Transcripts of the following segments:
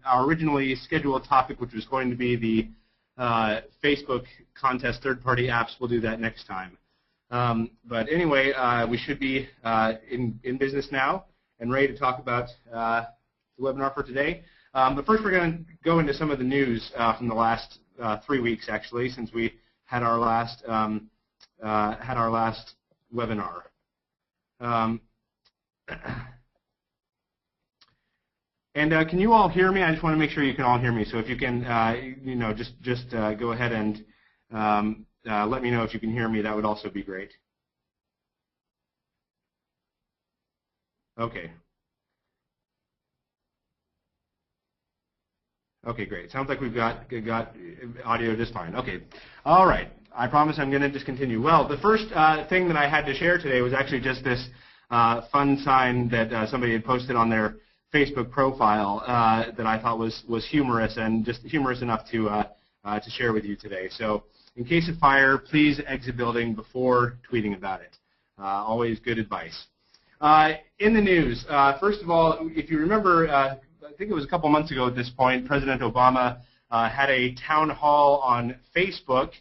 our originally scheduled topic, which was going to be the Facebook contest third-party apps. We'll do that next time. But anyway, we should be in business now and ready to talk about the webinar for today. But first, we're going to go into some of the news from the last 3 weeks, actually, since we had our last webinar. And can you all hear me? I just want to make sure you can all hear me. So if you can, just go ahead and let me know if you can hear me. That would also be great. Okay. Okay, great. Sounds like we've got audio just fine. Okay. All right. I promise I'm going to just continue. Well, the first thing that I had to share today was actually just this fun sign that somebody had posted on their Facebook profile that I thought was humorous and just humorous enough to share with you today. So, in case of fire, please exit building before tweeting about it. Always good advice. In the news, first of all, if you remember, I think it was a couple months ago at this point, President Obama had a town hall on Facebook,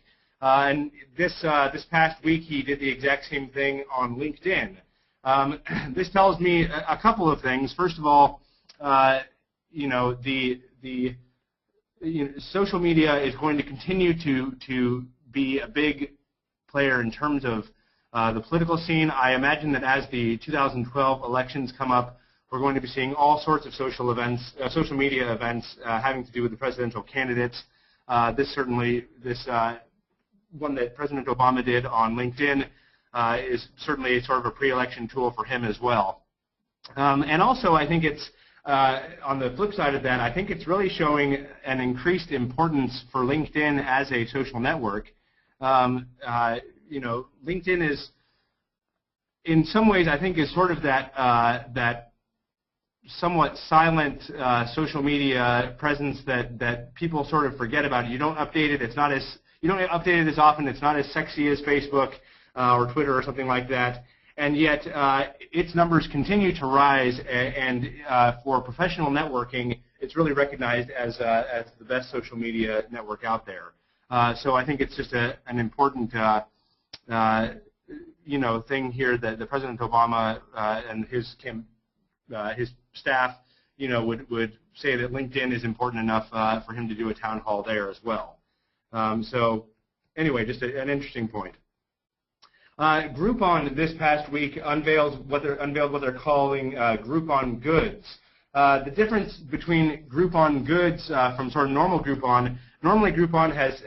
and this past week he did the exact same thing on LinkedIn. This tells me a couple of things. First of all, social media is going to continue to be a big player in terms of the political scene. I imagine that as the 2012 elections come up, we're going to be seeing all sorts of social media events having to do with the presidential candidates. This one that President Obama did on LinkedIn is certainly sort of a pre-election tool for him as well. And also, I think it's on the flip side of that, I think it's really showing an increased importance for LinkedIn as a social network. LinkedIn is, in some ways, I think, is sort of that somewhat silent social media presence that people sort of forget about. You don't update it. You don't update it as often. It's not as sexy as Facebook or Twitter or something like that. And yet, its numbers continue to rise. And for professional networking, it's really recognized as the best social media network out there. So I think it's just an important thing here that the President Obama and his staff, would say that LinkedIn is important enough for him to do a town hall there as well. So anyway, just an interesting point. Groupon this past week unveiled what they're calling Groupon Goods. The difference between Groupon Goods from sort of normal Groupon, normally Groupon has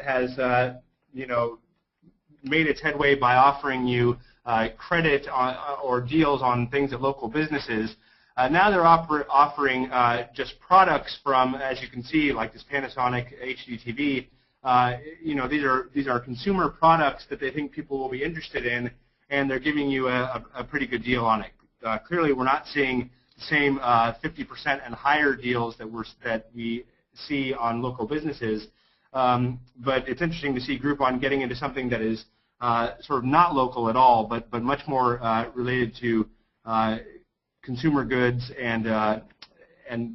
made its headway by offering you credit or deals on things at local businesses. Now they're offering just products from, as you can see, like this Panasonic HD TV. These are consumer products that they think people will be interested in, and they're giving you a pretty good deal on it. Clearly, we're not seeing the same 50% and higher deals that we see on local businesses, but it's interesting to see Groupon getting into something that is sort of not local at all, but much more related to consumer goods and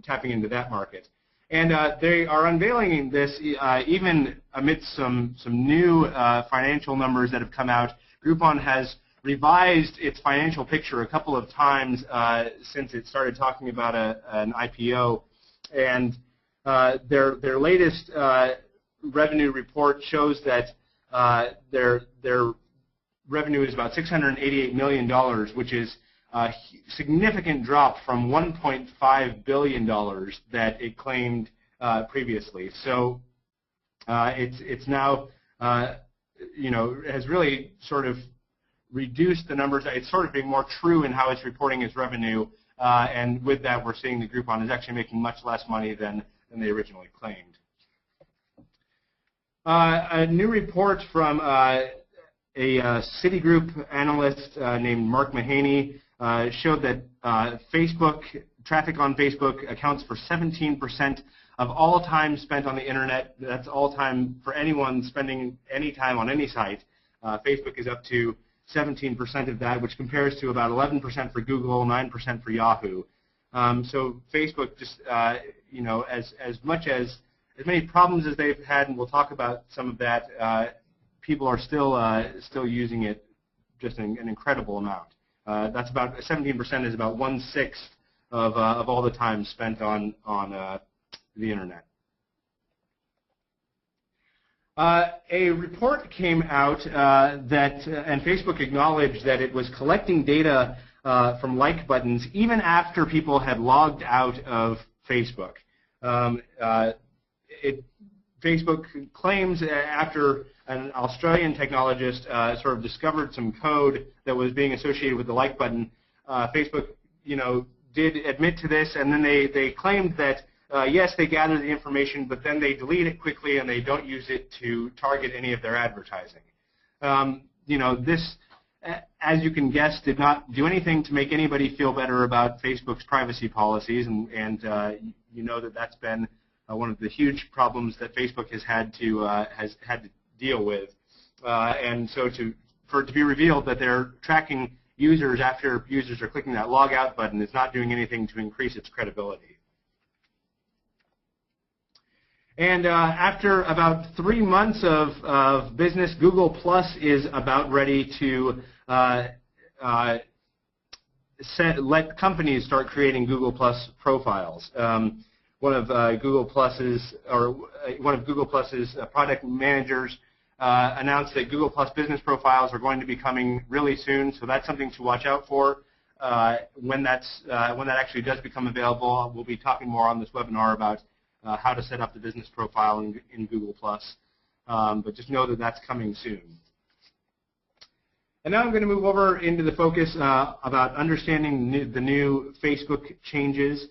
tapping into that market. And they are unveiling this even amidst some new financial numbers that have come out. Groupon has revised its financial picture a couple of times since it started talking about an IPO, and their latest revenue report shows that their revenue is about $688 million, which is a significant drop from $1.5 billion that it claimed previously. So it's now, has really sort of reduced the numbers. It's sort of being more true in how it's reporting its revenue, and with that, we're seeing that Groupon is actually making much less money than they originally claimed. A new report from a Citigroup analyst named Mark Mahaney showed that traffic on Facebook accounts for 17% of all time spent on the internet. That's all time for anyone spending any time on any site. Facebook is up to 17% of that, which compares to about 11% for Google, 9% for Yahoo. So Facebook just, as many problems as they've had, and we'll talk about some of that. People are still using it just an incredible amount. That's about 17% is about 1/6 of all the time spent on the internet. A report came out and Facebook acknowledged that it was collecting data from like buttons even after people had logged out of Facebook. Facebook claims after an Australian technologist sort of discovered some code that was being associated with the like button, Facebook, did admit to this, and then they claimed that yes, they gather the information, but then they delete it quickly and they don't use it to target any of their advertising. This, as you can guess, did not do anything to make anybody feel better about Facebook's privacy policies, and that's been one of the huge problems that Facebook has had to deal with. And so for it to be revealed that they're tracking users after users are clicking that log out button is not doing anything to increase its credibility. And after about 3 months of business, Google Plus is about ready to let companies start creating Google Plus profiles. One of Google Plus's product managers announced that Google Plus business profiles are going to be coming really soon. So that's something to watch out for. When that actually does become available, we'll be talking more on this webinar about how to set up the business profile in Google Plus. But just know that that's coming soon. And now I'm going to move over into the focus about understanding the new Facebook changes.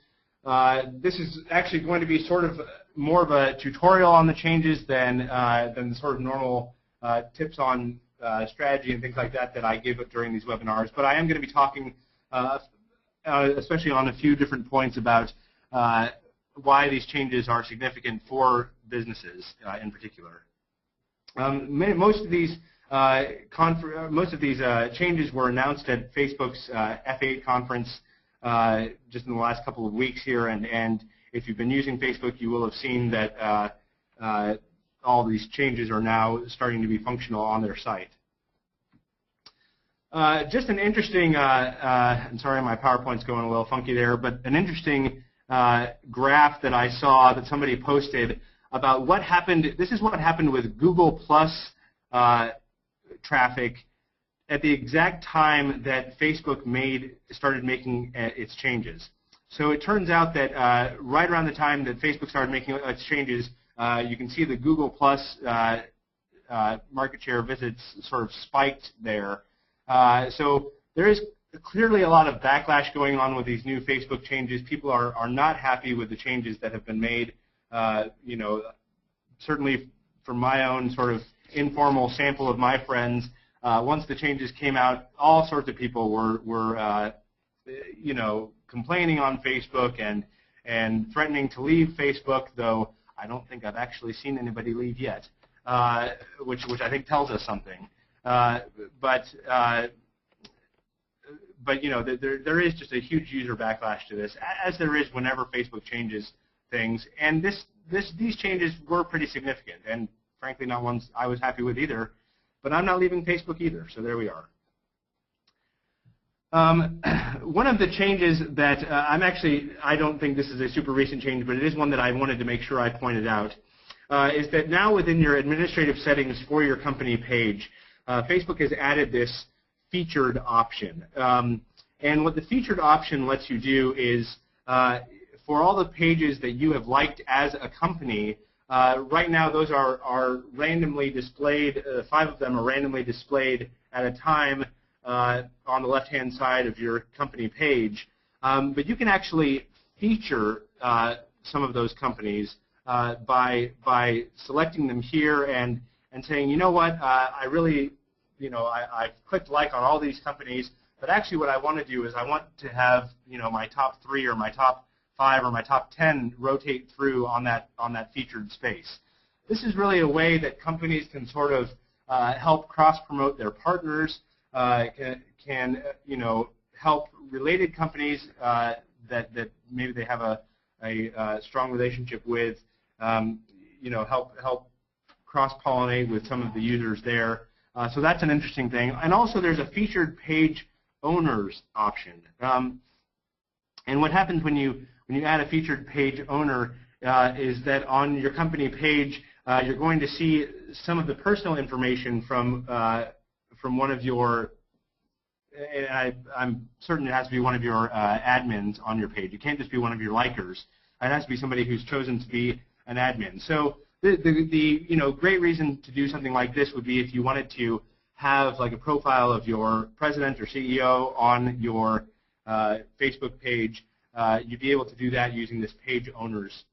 This is actually going to be sort of more of a tutorial on the changes than the sort of normal tips on strategy and things like that I give during these webinars. But I am going to be talking, especially on a few different points about why these changes are significant for businesses in particular. Most of these changes were announced at Facebook's F8 conference just in the last couple of weeks here, and if you've been using Facebook, you will have seen that all these changes are now starting to be functional on their site. Just an interesting, I'm sorry my PowerPoint's going a little funky there, but an interesting graph that I saw that somebody posted about what happened. This is what happened with Google Plus traffic at the exact time that Facebook started making its changes. So it turns out that right around the time that Facebook started making its changes, you can see the Google Plus market share visits sort of spiked there. So there is clearly a lot of backlash going on with these new Facebook changes. People are not happy with the changes that have been made. Certainly from my own sort of informal sample of my friends, once the changes came out, all sorts of people were complaining on Facebook and threatening to leave Facebook, though I don't think I've actually seen anybody leave yet, which I think tells us something. But there is just a huge user backlash to this, as there is whenever Facebook changes things. And these changes were pretty significant, and frankly not ones I was happy with either. But I'm not leaving Facebook either, so there we are. One of the changes that I don't think this is a super recent change, but it is one that I wanted to make sure I pointed out, is that now within your administrative settings for your company page, Facebook has added this featured option. And what the featured option lets you do is, for all the pages that you have liked as a company, right now those are randomly displayed. 5 of them are randomly displayed at a time on the left-hand side of your company page. But you can actually feature some of those companies by selecting them here and saying, you know what, I really, I've clicked like on all these companies, but actually what I want to do is I want to have, my top 3 or my top 5 or my top 10 rotate through on that featured space. This is really a way that companies can sort of help cross-promote their partners, can help related companies that maybe they have a strong relationship with, help cross-pollinate with some of the users there. So that's an interesting thing. And also there's a featured page owners option. And what happens when you add a featured page owner is that on your company page, you're going to see some of the personal information from one of your, and I'm certain it has to be one of your admins on your page. It can't just be one of your likers. It has to be somebody who's chosen to be an admin. So the great reason to do something like this would be if you wanted to have like a profile of your president or CEO on your Facebook page. You'd be able to do that using this page owners